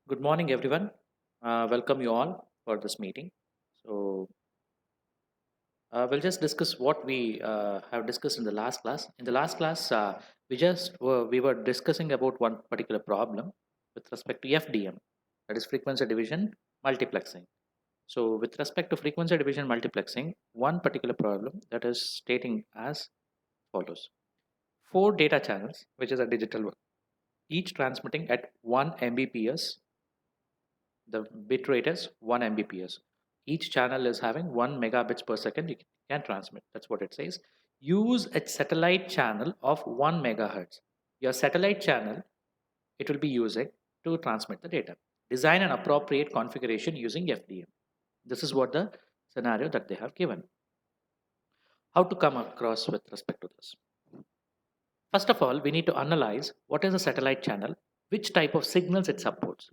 Good morning, everyone. Welcome you all for this meeting. So, we'll just discuss what we have discussed in the last class. In the last class, we were discussing about one particular problem with respect to FDM, that is frequency division multiplexing. So, with respect to frequency division multiplexing, one particular problem that is stating as follows: four data channels, which is a digital one, each transmitting at 1 Mbps. The bit rate is 1 Mbps. Each channel is having 1 megabits per second you can transmit. That's what it says. Use a satellite channel of 1 megahertz. Your satellite channel, it will be using to transmit the data. Design an appropriate configuration using FDM. This is what the scenario that they have given. How to come across with respect to this? First of all, we need to analyze what is a satellite channel, which type of signals it supports.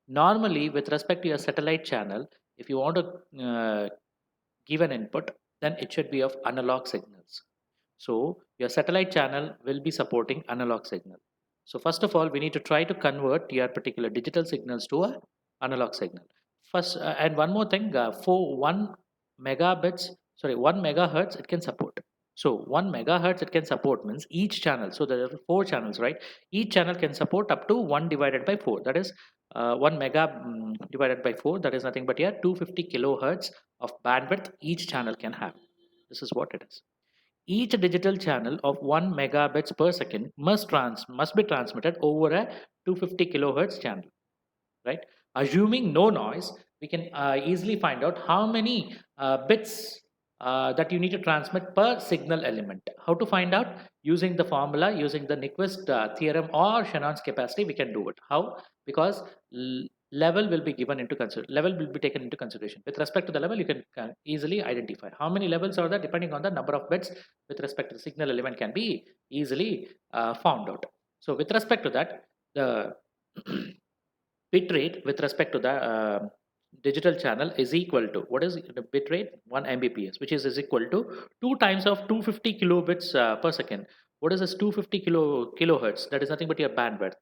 Normally, with respect to your satellite channel, if you want to give an input, then it should be of analog signals. So your satellite channel will be supporting analog signal. So first of all, we need to try to convert your particular digital signals to a analog signal. First, and one more thing, for 1 megahertz, it can support. So 1 megahertz it can support means each channel. So there are four channels, right? Each channel can support up to 1 divided by 4. That is 1 mega divided by 4. That is nothing but here 250 kilohertz of bandwidth each channel can have. This is what it is. Each digital channel of 1 megabits per second must be transmitted over a 250 kilohertz channel, right? Assuming no noise, we can easily find out how many bits that you need to transmit per signal element. How to find out? Using the formula, using the Nyquist theorem or Shannon's capacity, we can do it. How? Because level will be given into level will be taken into consideration. With respect to the level, you can easily identify how many levels are there depending on the number of bits with respect to the signal element can be easily found out. So with respect to that, the bit rate with respect to the digital channel is equal to what is the bit rate 1 mbps, which is equal to 2 times of 250 kilobits per second. What is this 250 kilohertz? That is nothing but your bandwidth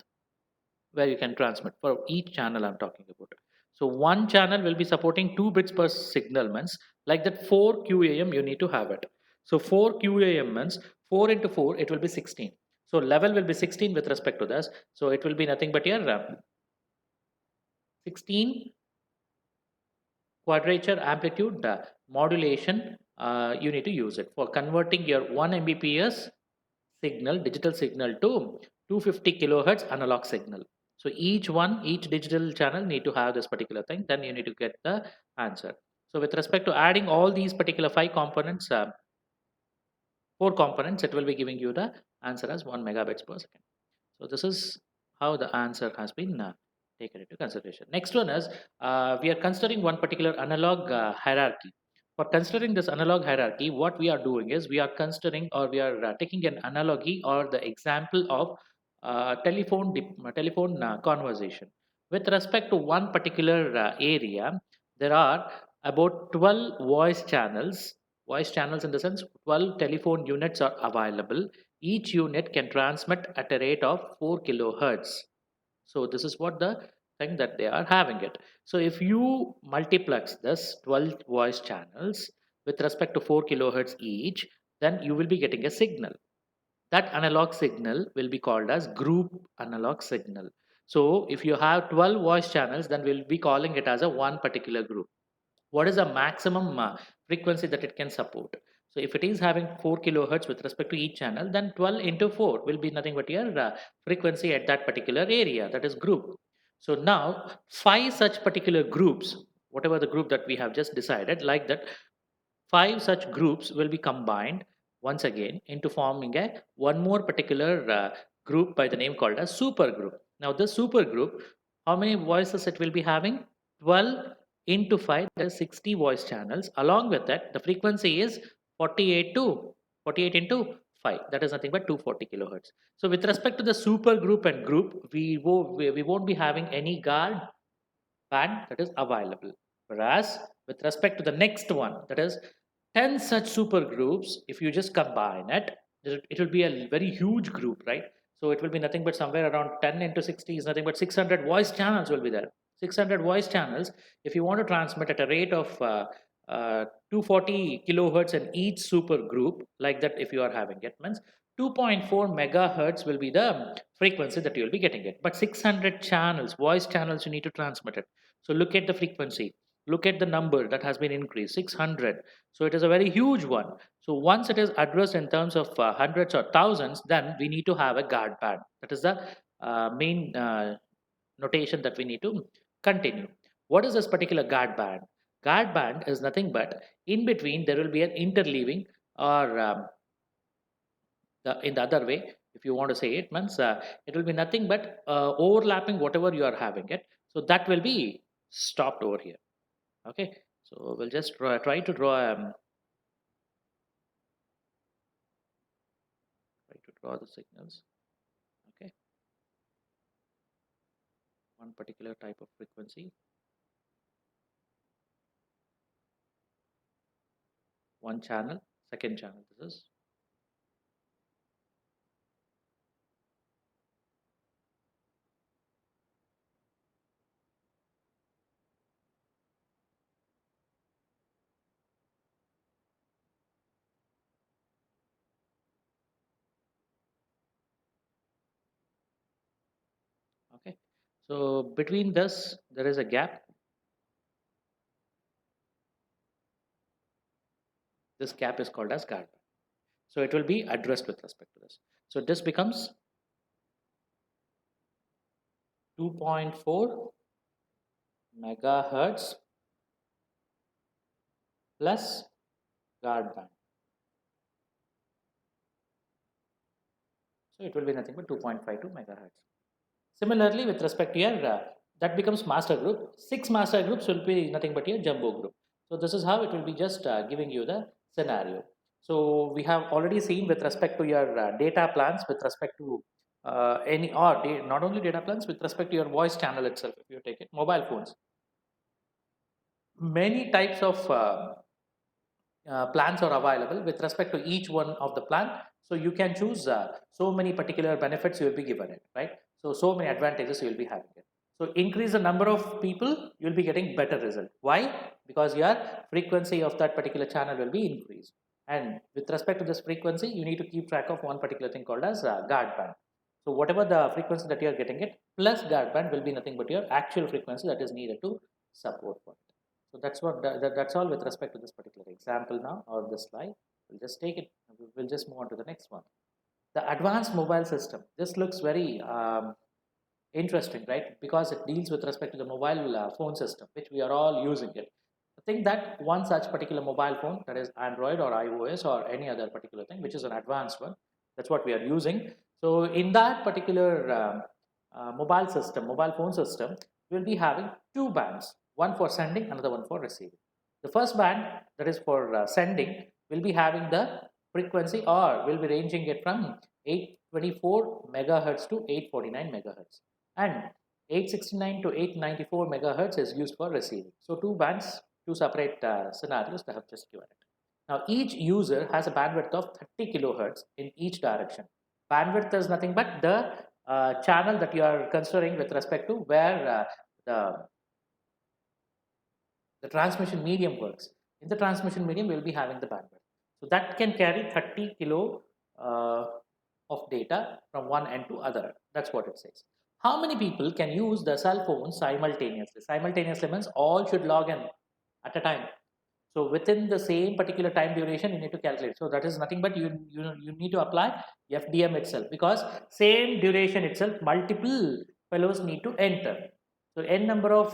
where you can transmit for each channel I'm talking about. So one channel will be supporting 2 bits per signal means like that 4 QAM you need to have it. So 4 QAM means 4 into 4 it will be 16. So level will be 16 with respect to this. So it will be nothing but your 16 quadrature amplitude modulation. You need to use it for converting your 1 mbps signal, digital signal, to 250 kilohertz analog signal. So each digital channel need to have this particular thing, then you need to get the answer. So with respect to adding all these particular five components, four components, it will be giving you the answer as 1 megabits per second. So this is how the answer has been taken into consideration. Next one is we are considering one particular analog hierarchy. For considering this analog hierarchy, what we are doing is we are considering or we are taking an analogy or the example of telephone conversation. With respect to one particular area, there are about 12 voice channels. Voice channels in the sense 12 telephone units are available. Each unit can transmit at a rate of 4 kilohertz. So this is what the thing that they are having it. So if you multiplex this 12 voice channels with respect to 4 kilohertz each, then you will be getting a signal. That analog signal will be called as group analog signal. So if you have 12 voice channels, then we'll be calling it as a one particular group. What is the maximum frequency that it can support? So if it is having 4 kilohertz with respect to each channel, then 12 into 4 will be nothing but your frequency at that particular area, that is group. So now five such particular groups, whatever the group that we have just decided, like that, five such groups will be combined once again into forming a one more particular group by the name called as super group. Now this super group, how many voices it will be having? 12 into 5, that is 60 voice channels. Along with that, the frequency is 48 into 5, that is nothing but 240 kilohertz. So with respect to the super group and group, we won't be having any guard band that is available. Whereas with respect to the next one, that is 10 such super groups, if you just combine it, it will be a very huge group, right? So it will be nothing but somewhere around 10 into 60 is nothing but 600 voice channels will be there. 600 voice channels. If you want to transmit at a rate of 240 kilohertz in each super group, like that, if you are having it, means 2.4 megahertz will be the frequency that you will be getting it. But 600 channels, voice channels, you need to transmit it. So look at the frequency. Look at the number that has been increased, 600. So it is a very huge one. So once it is addressed in terms of hundreds or thousands, then we need to have a guard band. That is the main notation that we need to continue. What is this particular guard band? Guard band is nothing but in between there will be an interleaving, or in the other way, if you want to say it, means it will be nothing but overlapping whatever you are having it. So that will be stopped over here. Okay. So we'll just try to draw the signals. Okay, one particular type of frequency, one channel, second channel, this is. Okay, so between this there is a gap. This gap is called as guard. So it will be addressed with respect to this. So this becomes 2.4 megahertz plus guard band. So it will be nothing but 2.52 megahertz. Similarly, with respect to your that becomes master group. 6 master groups will be nothing but your jumbo group. So this is how it will be just giving you the scenario. So we have already seen with respect to your data plans, with respect to any or not only data plans, with respect to your voice channel itself. If you take it, mobile phones, many types of plans are available with respect to each one of the plan. So you can choose so many particular benefits you will be given it, right? So many advantages you will be having it. So increase the number of people, you will be getting better result. Why? Because your frequency of that particular channel will be increased. And with respect to this frequency, you need to keep track of one particular thing called as guard band. So whatever the frequency that you are getting it, plus guard band will be nothing but your actual frequency that is needed to support for it. So that's what that's all with respect to this particular example now, or this slide. We'll just take it. We'll just move on to the next one. The advanced mobile system. This looks very interesting, right? Because it deals with respect to the mobile phone system, which we are all using it. I think that one such particular mobile phone, that is Android or iOS or any other particular thing, which is an advanced one, that's what we are using. So in that particular mobile system, mobile phone system, we'll be having two bands, one for sending, another one for receiving. The first band, that is for sending, will be having the frequency, or will be ranging it from 824 megahertz to 849 megahertz, and 869 to 894 megahertz is used for receiving. So two bands, two separate scenarios that I have just given it. Now each user has a bandwidth of 30 kilohertz in each direction. Bandwidth is nothing but the channel that you are considering with respect to where the transmission medium works. In the transmission medium, we will be having the bandwidth. So that can carry 30 kilo of data from one end to other. That's what it says. How many people can use the cell phone simultaneously? Simultaneously means all should log in at a time. So within the same particular time duration, you need to calculate. So that is nothing but you need to apply FDM itself, because same duration itself, multiple fellows need to enter. So n number of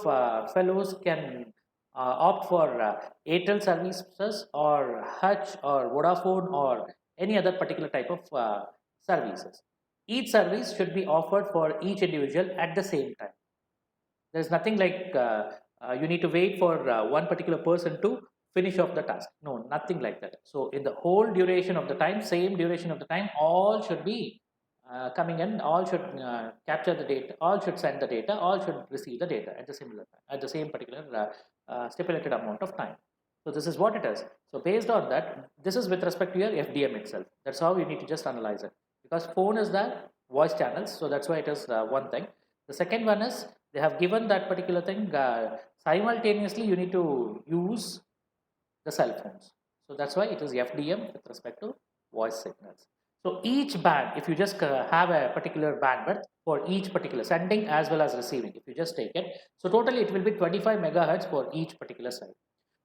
fellows can opt for Airtel services or Hutch or Vodafone or any other particular type of services. Each service should be offered for each individual at the same time. There's nothing like you need to wait for one particular person to finish off the task. No, nothing like that. So in the whole duration of the time, same duration of the time, all should be coming in, all should capture the data, all should send the data, all should receive the data at the similar time, at the same particular stipulated amount of time. So this is what it is. So based on that, this is with respect to your FDM itself. That's how you need to just analyze it. Because phone is there, voice channels. So that's why it is one thing. The second one is they have given that particular thing simultaneously you need to use the cell phones. So that's why it is FDM with respect to voice signals. So each band, if you just have a particular bandwidth for each particular sending as well as receiving, if you just take it, so totally it will be 25 megahertz for each particular side.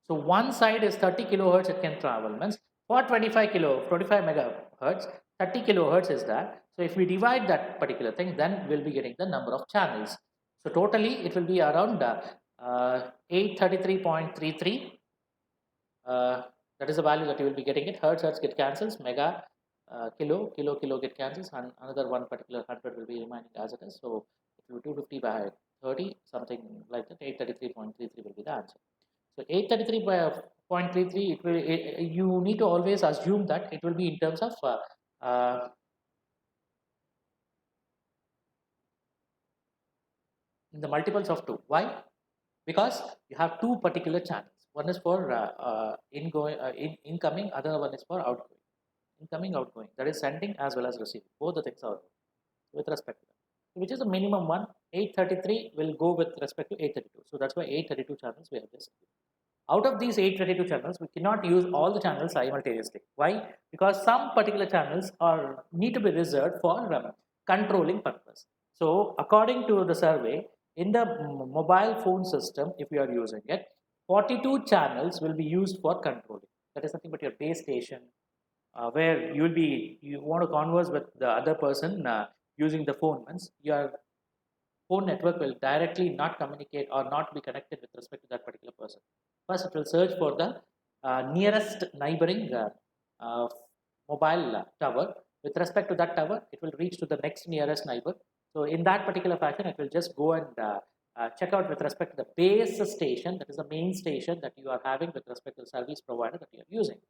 So one side is 30 kilohertz it can travel, means for 25 megahertz, 30 kilohertz is that. So if we divide that particular thing, then we'll be getting the number of channels. So totally it will be around 833.33. That is the value that you will be getting it. Hertz get cancels, mega, kilo get cancels, and another one particular 100 will be remaining as it is. So it will be 250 by 30, something like that. 833.33 will be the answer. So 833.33, you need to always assume that it will be in terms of in the multiples of 2. Why? Because you have two particular channels. One is for incoming, other one is for outgoing. Incoming, outgoing. That is sending as well as receiving. Both the things are with respect to that. Which is the minimum one. 833 will go with respect to 832. So that's why 832 channels we have this. Out of these 832 channels, we cannot use all the channels simultaneously. Why? Because some particular channels are need to be reserved for controlling purpose. So according to the survey, in the mobile phone system, if you are using it, 42 channels will be used for controlling. That is nothing but your base station, where you want to converse with the other person using the phone. Means your phone network will directly not communicate or not be connected with respect to that particular person. First, it will search for the nearest neighboring uh, mobile tower. With respect to that tower, it will reach to the next nearest neighbor. So in that particular fashion, it will just go and check out with respect to the base station, that is the main station that you are having with respect to the service provider that you are using.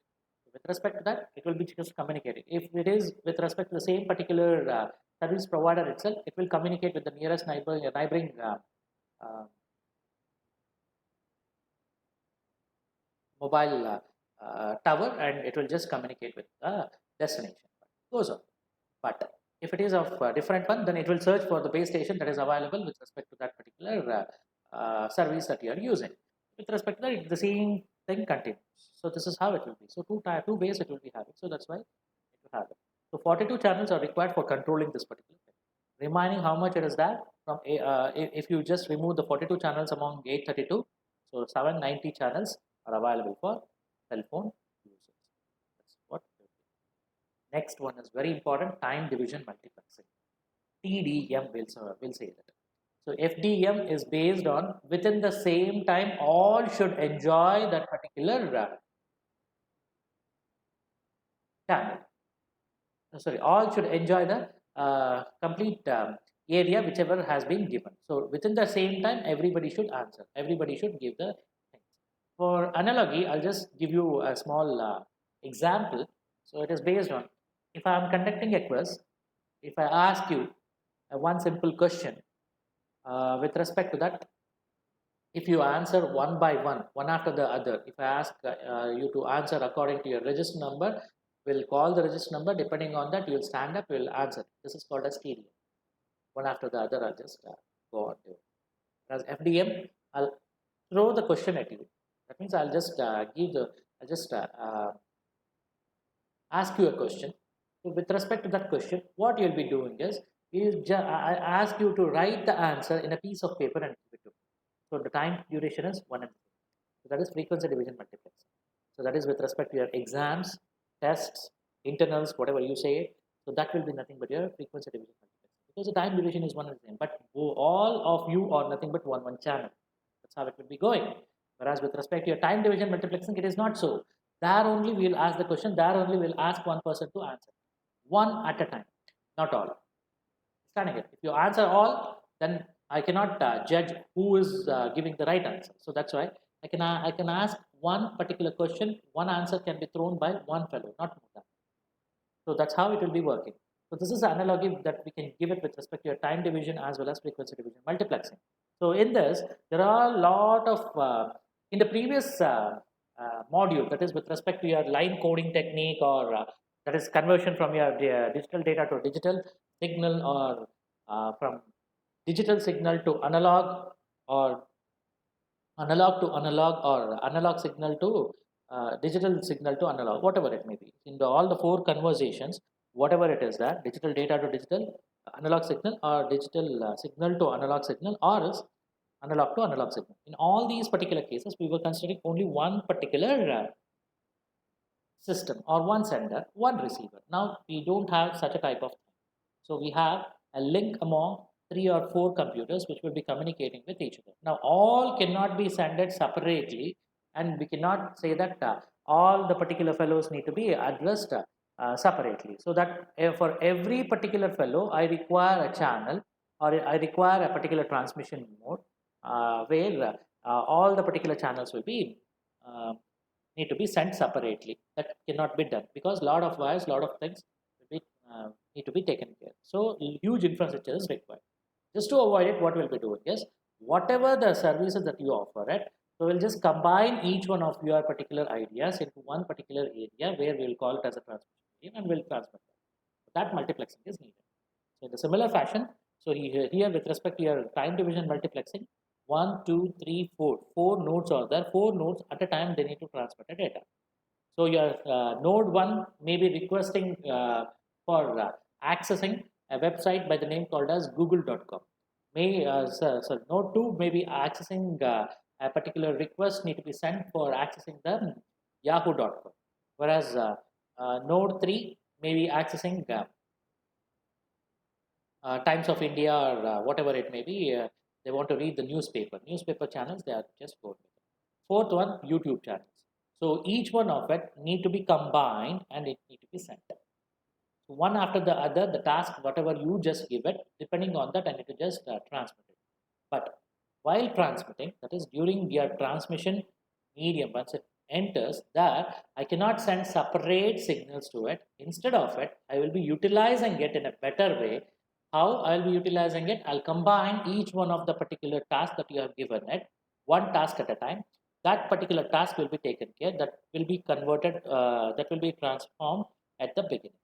With respect to that, it will be just communicating. If it is with respect to the same particular service provider itself, it will communicate with the nearest neighboring mobile tower, and it will just communicate with the destination. Goes on. But if it is of a different one, then it will search for the base station that is available with respect to that particular service that you are using. With respect to that, the same thing continues. So this is how it will be. So two ways it will be having. So that's why it will have it. So 42 channels are required for controlling this particular thing. Reminding how much it is that from if you just remove the 42 channels among 832, so 790 channels are available for cell phone users. That's what it will be. Next one is very important, time division multiplexing. TDM will say that. So FDM is based on within the same time all should enjoy that particular channel. Sorry, all should enjoy the complete area whichever has been given. So within the same time, everybody should answer. Everybody should give the things. For analogy, I'll just give you a small example. So it is based on, if I am conducting a quiz, if I ask you one simple question with respect to that, if you answer one by one after the other, if I ask you to answer according to your register number, we'll call the register number. Depending on that, you'll stand up, you'll answer. This is called as TDM. One after the other, I'll just go on to it. As FDM, I'll throw the question at you. That means I'll just ask you a question. So with respect to that question, what you'll be doing is I ask you to write the answer in a piece of paper and give it to me. So the time duration is 1 and 3. So that is frequency division multiplexing. So that is with respect to your exams, tests, internals, whatever you say. So that will be nothing but your frequency division multiplexing, because the time duration is one and the same. But all of you are nothing but one channel. That's how it will be going. Whereas with respect to your time division multiplexing, it is not so. There only we will ask the question. There only we will ask one person to answer, one at a time, not all. Understanding it? If you answer all, then I cannot judge who is giving the right answer. So that's why I can ask one particular question. One answer can be thrown by one fellow, not more than. So that's how it will be working. So this is the analogy that we can give it with respect to your time division as well as frequency division multiplexing. So in this, there are a lot of in the previous module, that is with respect to your line coding technique, or that is conversion from your digital data to digital. signal or from digital signal to analog, or analog to analog, or analog signal to digital signal to analog, whatever it may be. In all the four conversations, whatever it is, that digital data to digital analog signal, or digital signal to analog signal, or else analog to analog signal. In all these particular cases, we were considering only one particular system, or one sender, one receiver. Now we don't have such a type of thing. So we have a link among three or four computers which will be communicating with each other. Now all cannot be sended separately, and we cannot say that all the particular fellows need to be addressed separately. So that for every particular fellow, I require a channel, or I require a particular transmission mode where all the particular channels will be uh, need to be sent separately. That cannot be done because lot of wires, lot of things will be, need to be taken care. So huge infrastructure is required. Just to avoid it, what we'll be doing is whatever the services that you offer it, so we'll just combine each one of your particular ideas into one particular area where we'll call it as a transmission area, and we'll transmit that. That multiplexing is needed. So in the similar fashion, so here with respect to your time division multiplexing, 1, 2, 3, 4, 4 nodes are there. 4 nodes at a time they need to transmit the data. So your node 1 may be requesting for accessing a website by the name called as google.com. So node 2 may be accessing a particular request need to be sent for accessing the yahoo.com. Whereas node 3 may be accessing Times of India, or whatever it may be. They want to read the newspaper channels. They are just going with it. Fourth one, YouTube channels. So each one of it need to be combined and it need to be sent. So one after the other, the task, whatever you just give it, depending on that, I need to just transmit it. But while transmitting, that is during your transmission medium, once it enters, that I cannot send separate signals to it. Instead of it, I will be utilizing it in a better way. How I'll be utilizing it? I'll combine each one of the particular tasks that you have given it, one task at a time. That particular task will be taken care, that will be converted, that will be transformed at the beginning.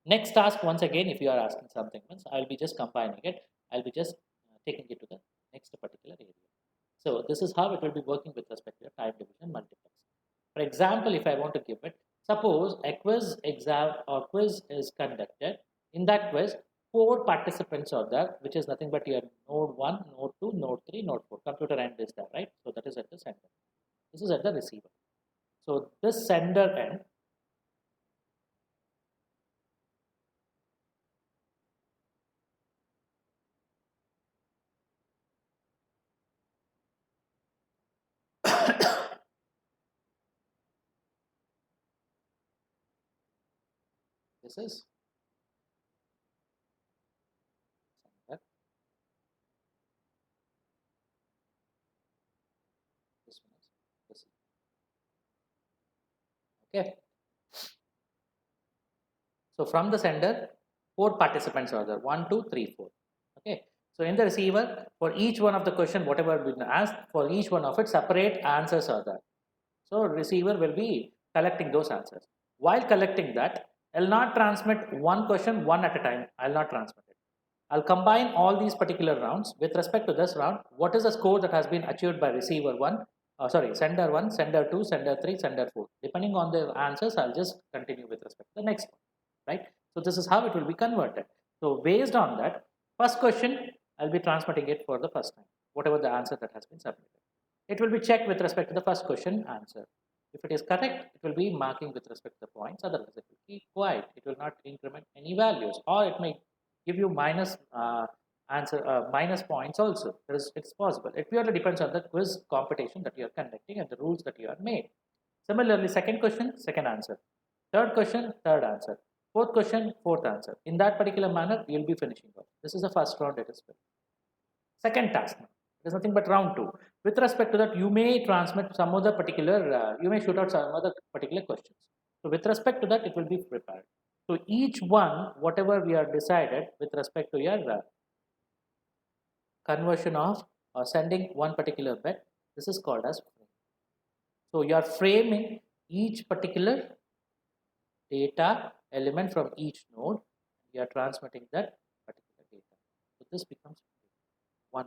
Next task, once again, if you are asking something, means I'll be just combining it. I'll be just taking it to the next particular area. So this is how it will be working with respect to your time division multiplex. For example, if I want to give it, suppose a quiz exam or quiz is conducted. In that quiz, 4 participants are there, which is nothing but your node 1, node 2, node 3, node 4. Computer end is there, right? So that is at the sender. This is at the receiver. So this sender end, this is sender. This one is receiver. Okay. So from the sender, 4 participants are there. 1, 2, 3, 4. Okay. So in the receiver, for each one of the question, whatever been asked, for each one of it, separate answers are there. So receiver will be collecting those answers. While collecting that, I'll not transmit one question one at a time. I'll not transmit it. I'll combine all these particular rounds. With respect to this round, what is the score that has been achieved by receiver 1? Sender 1, sender 2, sender 3, sender 4. Depending on the answers, I'll just continue with respect to the next one. Right? So this is how it will be converted. So based on that, first question, I'll be transmitting it for the first time, whatever the answer that has been submitted. It will be checked with respect to the first question answer. If it is correct, it will be marking with respect to the points. Otherwise, it will keep quiet. It will not increment any values, or it may give you minus minus points also. It's possible. It purely depends on the quiz competition that you are conducting and the rules that you have made. Similarly, second question, second answer. Third question, third answer. Fourth question, fourth answer. In that particular manner, you'll be finishing off. This is the first round it is finished. Second task. It is nothing but round 2. With respect to that, you may transmit some other particular, you may shoot out some other particular questions. So with respect to that, it will be prepared. So each one, whatever we are decided with respect to your conversion of sending one particular bit, this is called as frame. So you are framing each particular data element from each node. You are transmitting that this becomes 1.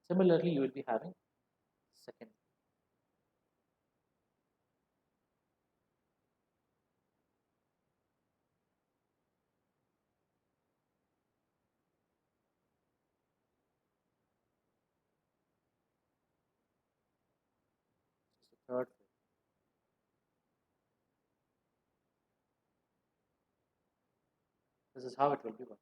Similarly, you will be having second. Third. This is how it will be working.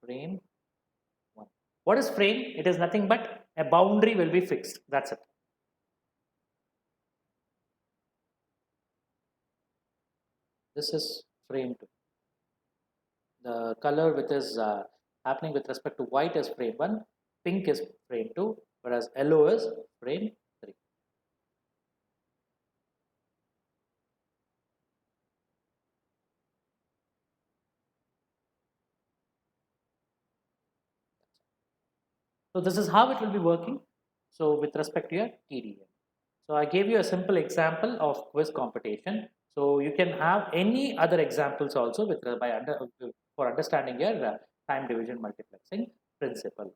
Frame 1. What is frame? It is nothing but a boundary will be fixed. That's it. This is frame 2. The color which is happening with respect to white is frame 1, pink is frame 2, whereas yellow is frame 3. So this is how it will be working. So with respect to your TDM. So I gave you a simple example of quiz competition. So you can have any other examples also with for understanding your time division multiplexing principle.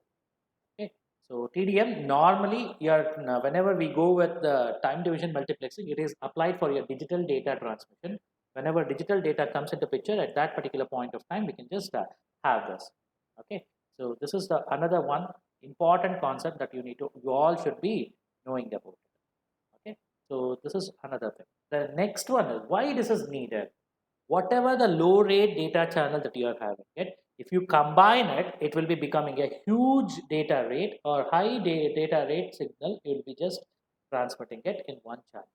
Okay. So TDM normally whenever we go with the time division multiplexing, it is applied for your digital data transmission. Whenever digital data comes into picture at that particular point of time, we can just have this. Okay. So this is the another one important concept that you all should be knowing about. Okay. So this is another thing. The next one is why this is needed. Whatever the low rate data channel that you are having it, if you combine it, it will be becoming a huge data rate or high data rate signal. It will be just transmitting it in one channel.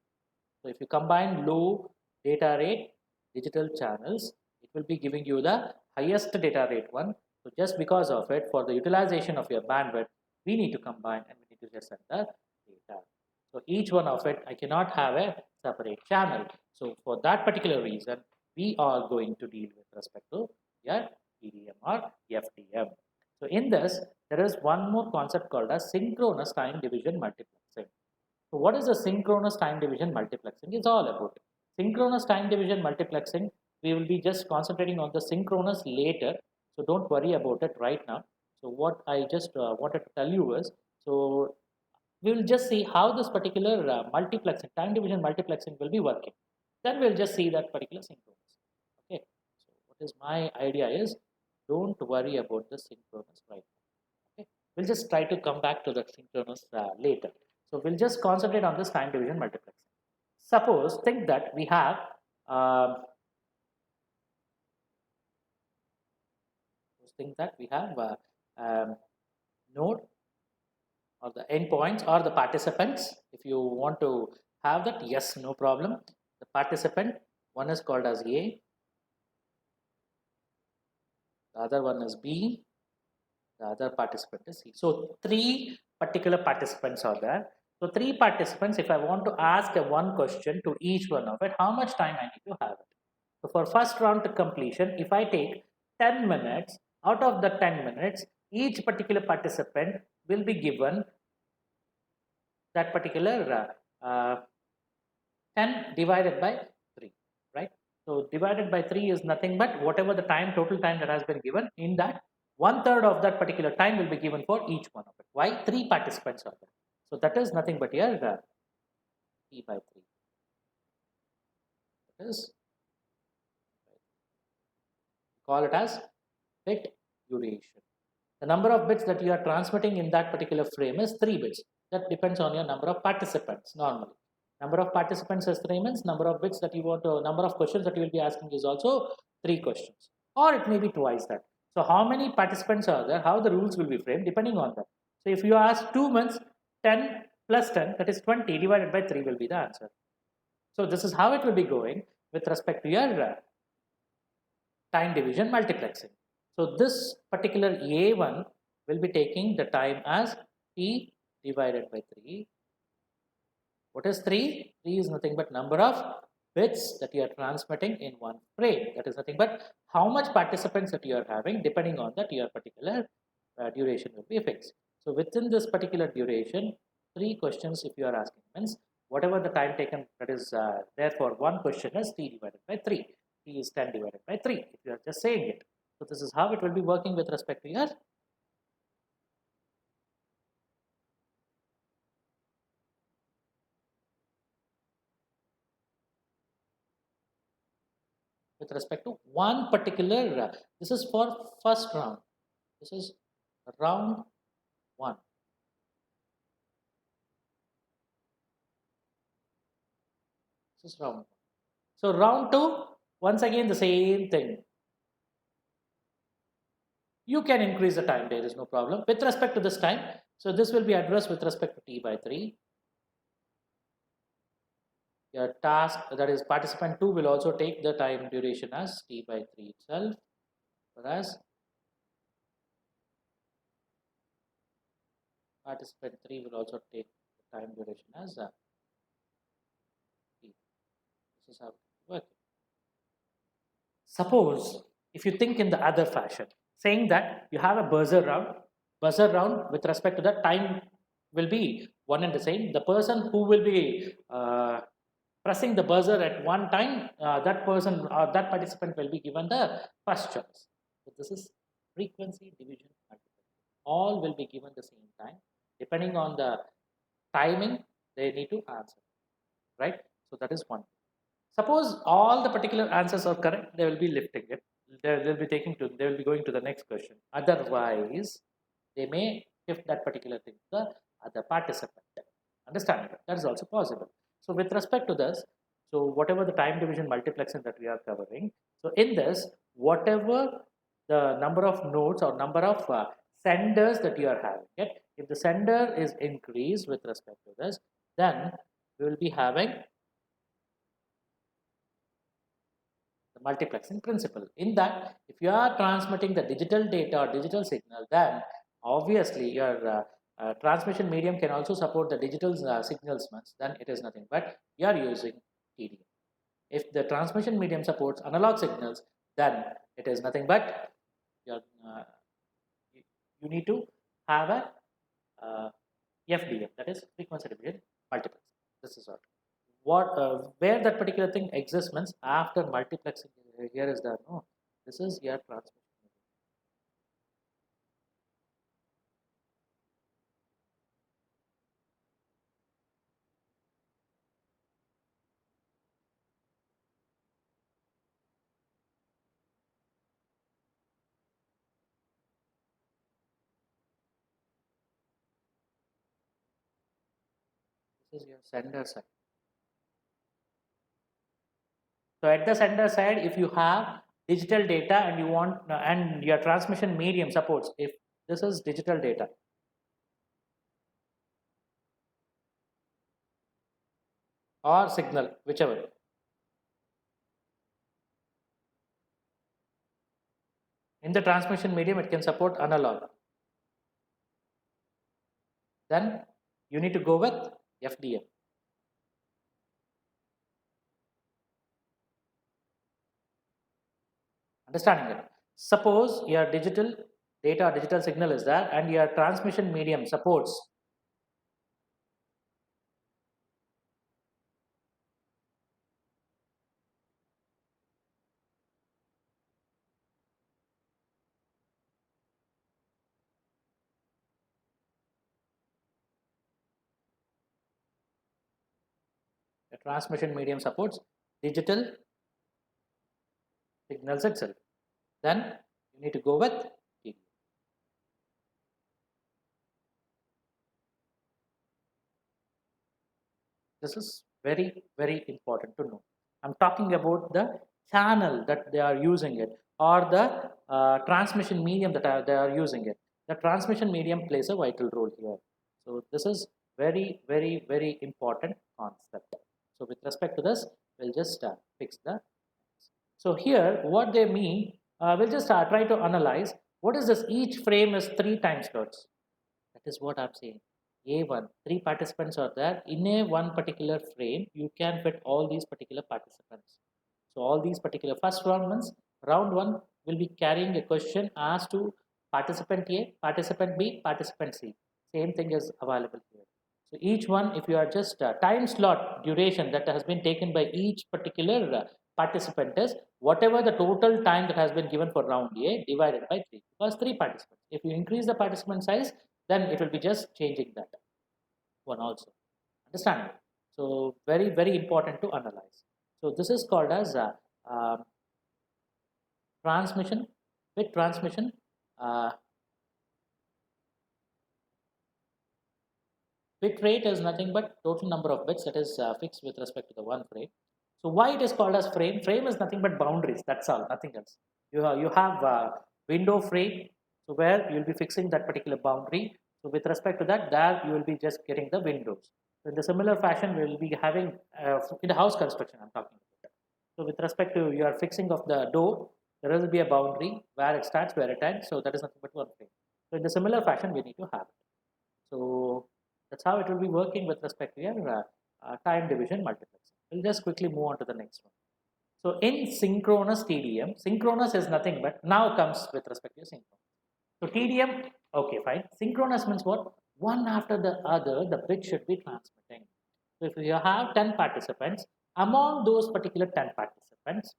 So if you combine low data rate digital channels, it will be giving you the highest data rate one. So just because of it, for the utilization of your bandwidth, we need to combine and we need to just send the data. So each one of it, I cannot have a separate channel. So for that particular reason, we are going to deal with respect to your TDM or FDM. So in this, there is one more concept called as synchronous time division multiplexing. So what is the synchronous time division multiplexing? It's all about it. Synchronous time division multiplexing, we will be just concentrating on the synchronous later. So don't worry about it right now. So what I just wanted to tell you is, so we will just see how this particular multiplexing, time division multiplexing will be working. Then we'll just see that particular synchronous. Okay. So what is my idea is, don't worry about the synchronous right now. Okay. We'll just try to come back to the synchronous later. So we'll just concentrate on this time division multiplexing. Suppose, think that we have node or the endpoints or the participants. If you want to have that, yes, no problem. The participant, one is called as A, the other one is B, the other participant is C. So three particular participants are there. So three participants, if I want to ask one question to each one of it, how much time I need to have it? So for first round to completion, if I take 10 minutes, out of the 10 minutes, each particular participant will be given that particular 10 divided by 3, right? So divided by 3 is nothing but whatever the time, total time that has been given, in that 1/3 of that particular time will be given for each one of it. Why? 3 participants are there. So that is nothing but here T by 3. That is, call it as bit duration. The number of bits that you are transmitting in that particular frame is 3 bits. That depends on your number of participants normally. Number of participants is 3 means number of bits that you want to, number of questions that you will be asking is also 3 questions. Or it may be twice that. So how many participants are there, how the rules will be framed depending on that. So if you ask 2 months, 10 plus 10, that is 20 divided by 3 will be the answer. So this is how it will be going with respect to your time division multiplexing. So this particular A1 will be taking the time as T divided by 3. What is 3? 3 is nothing but number of bits that you are transmitting in one frame. That is nothing but how much participants that you are having, depending on that your particular duration will be fixed. So within this particular duration, 3 questions if you are asking means whatever the time taken that is there for one question is t divided by 3. T is 10 divided by 3 if you are just saying it. So this is how it will be working with respect to your with respect to one particular this is for first round. This is round 1. This is round 1. So round 2, once again the same thing. You can increase the time, there is no problem with respect to this time. So this will be addressed with respect to t by 3. Your task, that is participant 2, will also take the time duration as t by 3 itself, whereas participant 3 will also take the time duration as t. This is how it works. Suppose if you think in the other fashion, saying that you have a buzzer round with respect to the time will be one and the same. The person who will be pressing the buzzer at one time, that person or that participant will be given the first choice. So this is frequency division multiplication. All will be given the same time. Depending on the timing, they need to answer, right? So that is one. Suppose all the particular answers are correct, they will be lifting it. They'll be they will be going to the next question. Otherwise, they may shift that particular thing to the other participant. Understand? That is also possible. So with respect to this, so whatever the time division multiplexing that we are covering, so in this, whatever the number of nodes or number of senders that you are having, okay? If the sender is increased with respect to this, then we will be having the multiplexing principle. In that, if you are transmitting the digital data or digital signal, then obviously your transmission medium can also support the digital signals, then it is nothing but you are using TDM. If the transmission medium supports analog signals, then it is nothing but your, you need to have a FDM, that is frequency division multiplexing. This is what where that particular thing exists means after multiplexing. Here is the no. This is your transmission. This is your sender side. So at the sender side, if you have digital data and you want and your transmission medium supports, if this is digital data, or signal, whichever. In the transmission medium, it can support analog. Then you need to go with FDM. Understanding it. Suppose your digital data, digital signal is there, and your transmission medium supports the transmission medium supports digital signals itself. Then you need to go with TDM. This is very, very important to know. I'm talking about the channel that they are using it or the transmission medium that they are using it. The transmission medium plays a vital role here. So this is very, very, very important concept. So with respect to this, we'll just fix the. So here, what they mean, we'll just try to analyze what is this. Each frame is 3 time slots. That is what I'm saying. A1, 3 participants are there. In a one particular frame, you can fit all these particular participants. So all these particular first round means round 1 will be carrying a question as to participant A, participant B, participant C. Same thing is available here. So each one, if you are just time slot duration that has been taken by each particular participant is whatever the total time that has been given for round A divided by 3, because 3 participants. If you increase the participant size, then it will be just changing that one also. Understand? So very, very important to analyze. So this is called as transmission, bit transmission. Uh, Bit rate is nothing but total number of bits that is fixed with respect to the one frame. So why it is called as frame? Frame is nothing but boundaries. That's all, nothing else. You have window frame, so where you'll be fixing that particular boundary. So with respect to that, there you will be just getting the windows. So in the similar fashion, we will be having in the house construction. I'm talking about. So with respect to your fixing of the door, there will be a boundary where it starts, where it ends. So that is nothing but one frame. So in the similar fashion, we need to have it. So that's how it will be working with respect to your time division multiplexing. We'll just quickly move on to the next one. So in synchronous TDM, synchronous is nothing but now comes with respect to synchronous. So TDM, okay, fine. Synchronous means what? One after the other, the bit should be transmitting. So if you have 10 participants, among those particular 10 participants,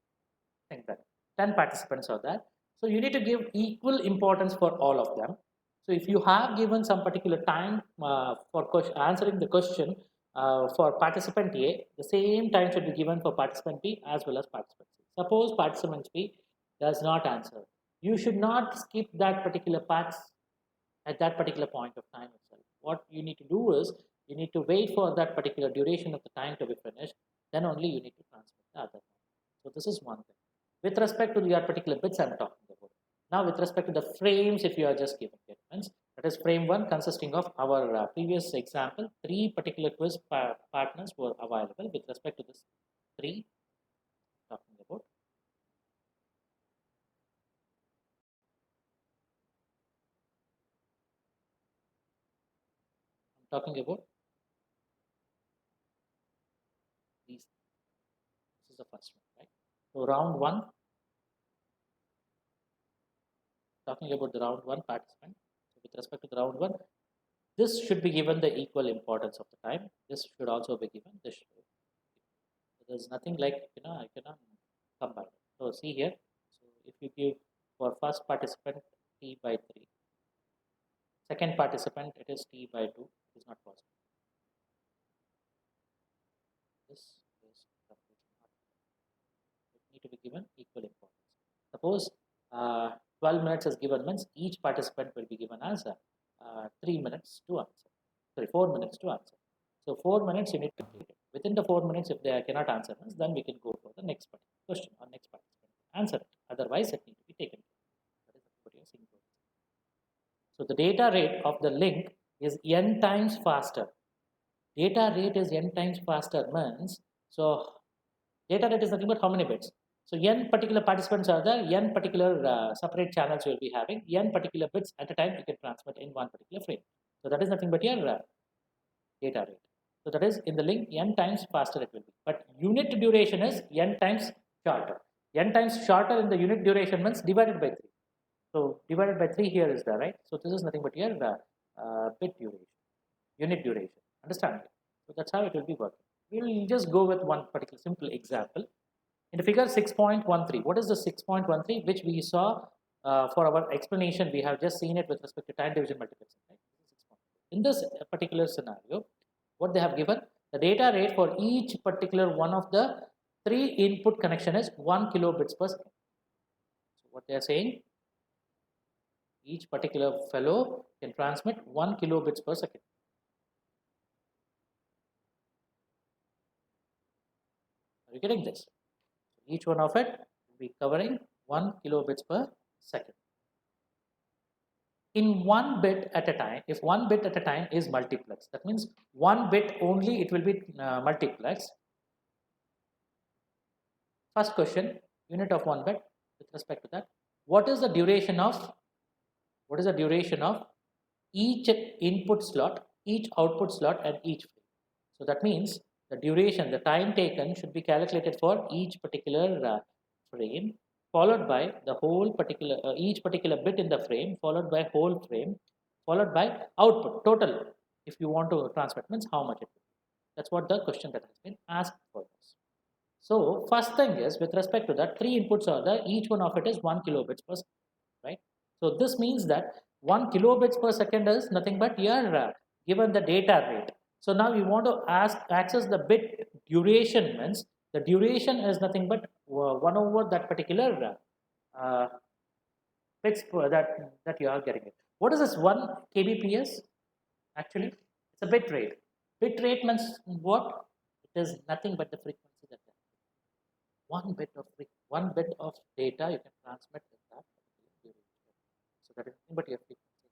think that 10 participants are there. So you need to give equal importance for all of them. So if you have given some particular time for answering the question for participant A, the same time should be given for participant B as well as participant C. Suppose participant B does not answer. You should not skip that particular part at that particular point of time itself. What you need to do is you need to wait for that particular duration of the time to be finished. Then only you need to transmit the other time. So this is one thing. With respect to your particular bits I'm talking about. Now with respect to the frames, if you are just given elements, that is frame 1 consisting of our previous example, 3 particular quiz partners were available with respect to this 3 talking about. I'm talking about these. This is the first one, right? So round 1, talking about the round 1 participant. So with respect to the round 1, this should be given the equal importance of the time. This should also be given. This should be. So there's nothing like, I cannot combine. So see here. So if you give for first participant t by 3, second participant it is t by 2. It is not possible. This is completely not. It need to be given equal importance. Suppose 12 minutes is given means each participant will be given as 3 minutes to answer. Sorry, 4 minutes to answer. So 4 minutes you need to complete it. Within the 4 minutes, if they cannot answer us, then we can go for the next question or next participant. Answer it. Otherwise, it needs to be taken. That is what you are saying. So the data rate of the link is n times faster. Data rate is n times faster means, so data rate is nothing but how many bits. So n particular participants are there, n particular separate channels you will be having, n particular bits at a time you can transmit in one particular frame. So that is nothing but your data rate. So that is in the link n times faster it will be. But unit duration is n times shorter. N times shorter in the unit duration means divided by 3. So divided by 3 here is there, right? So this is nothing but your bit duration, unit duration. Understand? So that's how it will be working. We will just go with one particular simple example. In the figure 6.13, what is the 6.13 which we saw for our explanation? We have just seen it with respect to time division multiplexing. Right? In this particular scenario, what they have given, the data rate for each particular one of the 3 input connection is 1 kilobits per second. So what they are saying, each particular fellow can transmit 1 kilobits per second. Are you getting this? Each one of it will be covering 1 kilobits per second. In 1 bit at a time, if 1 bit at a time is multiplex, that means 1 bit only it will be multiplexed. First question, unit of 1 bit with respect to that. What is the duration of each input slot, each output slot, and each frame? So that means the duration, the time taken should be calculated for each particular frame, followed by the whole particular each particular bit in the frame, followed by whole frame, followed by output total. if you want to transmit means how much it will be. That's what the question that has been asked for this. So first thing is, with respect to that, three inputs are there, each one of it is 1 kilobits per second, right? So this means that 1 kilobits per second is nothing but your given the data rate. So now you want to access the bit duration, means the duration is nothing but 1 over that particular bits that you are getting it. What is this 1 kbps? Actually, it's a bit rate. Bit rate means what? It is nothing but the frequency that one bit of data you can transmit with that particular duration. So that is nothing but your frequency.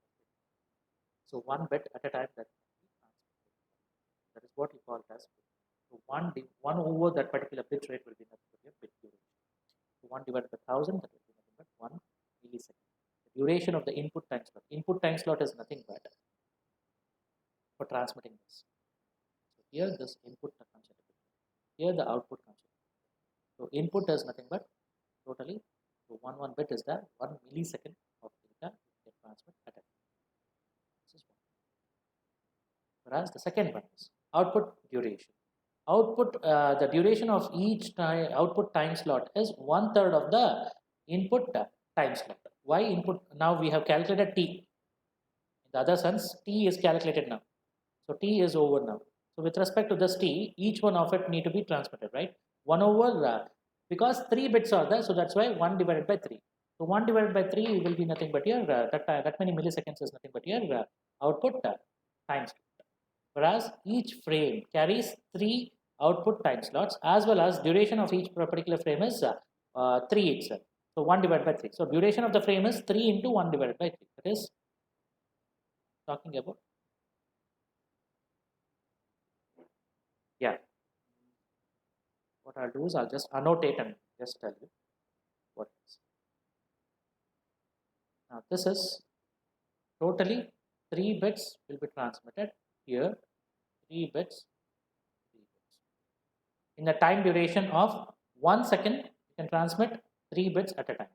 So one bit at a time that can be transmitted. That is what you call as bit. So one over that particular bit rate will be nothing but your bit duration. So 1 divided by 1000, that will be nothing but 1 millisecond. The duration of the input time slot. Input time slot is nothing but for transmitting this. So here this input comes into picture. Here the output comes into picture. So input is nothing but totally, so one bit is the 1 millisecond of data you can transmit at a time. This is one. Whereas the second one is output duration. The duration of each output time slot is 1/3 of the input time slot. Why input? Now we have calculated t. In the other sense, t is calculated now. So t is over now. So with respect to this t, each one of it need to be transmitted, right? 1 over, because 3 bits are there, so that's why 1 divided by 3. So 1 divided by 3 will be nothing but your, that many milliseconds is nothing but your output time slot. Whereas each frame carries 3 output time slots, as well as duration of each particular frame is 3 itself. So 1 divided by 3. So duration of the frame is 3 into 1 divided by 3. That is talking about, yeah. What I'll do is I'll just annotate and just tell you what it is. Now this is totally 3 bits will be transmitted here, 3 bits, 3 bits. In the time duration of 1 second, you can transmit 3 bits at a time.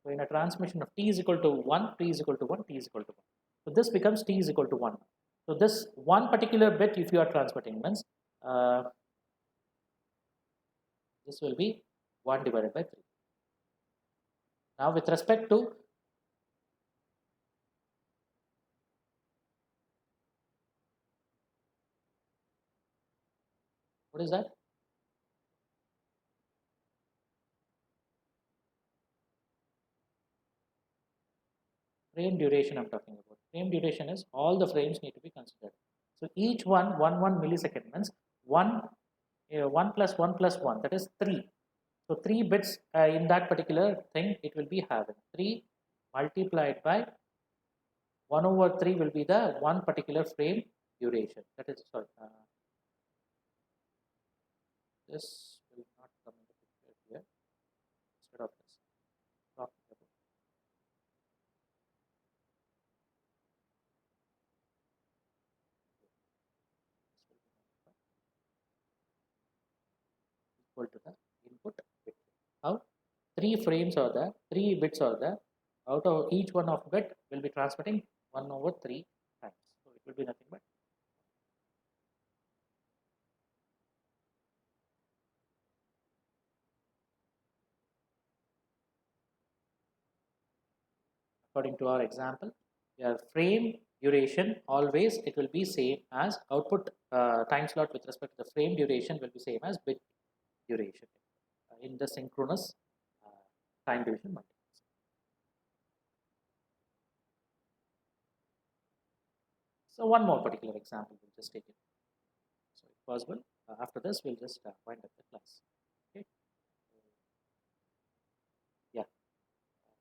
So in a transmission of t is equal to 1, t is equal to 1, t is equal to 1. So this becomes t is equal to 1. So this one particular bit, if you are transmitting, means this will be 1 divided by 3. Now with respect to, what is that? Frame duration I'm talking about. Frame duration is all the frames need to be considered. So each one 1 millisecond means 1 plus 1 plus 1, that is 3. So 3 bits in that particular thing it will be having 3 multiplied by 1 over 3 will be the one particular frame duration. That is, sorry, this will not come into picture here. Instead of this, talking about equal to the input bit. How 3 frames are there, 3 bits are there. Out of each one of bit will be transmitting 1 over 3 times. So it will be nothing but according to our example, your frame duration always it will be same as output time slot with respect to the frame duration will be same as bit duration in the synchronous time division multiplexer. So one more particular example we'll just take it. So if possible, after this we'll just wind up the class. Okay. So, yeah,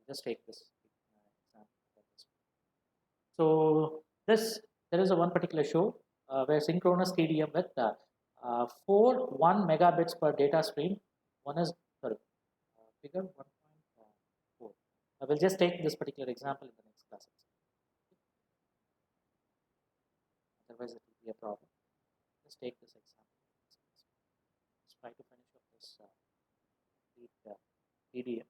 just take this example. So this there is a one particular show where synchronous TDM with 1 megabits per data stream. One is sorry, figure 1.4. I will just take this particular example in the next class. Otherwise, it will be a problem. Just take this example. Let's try to finish up this TDM.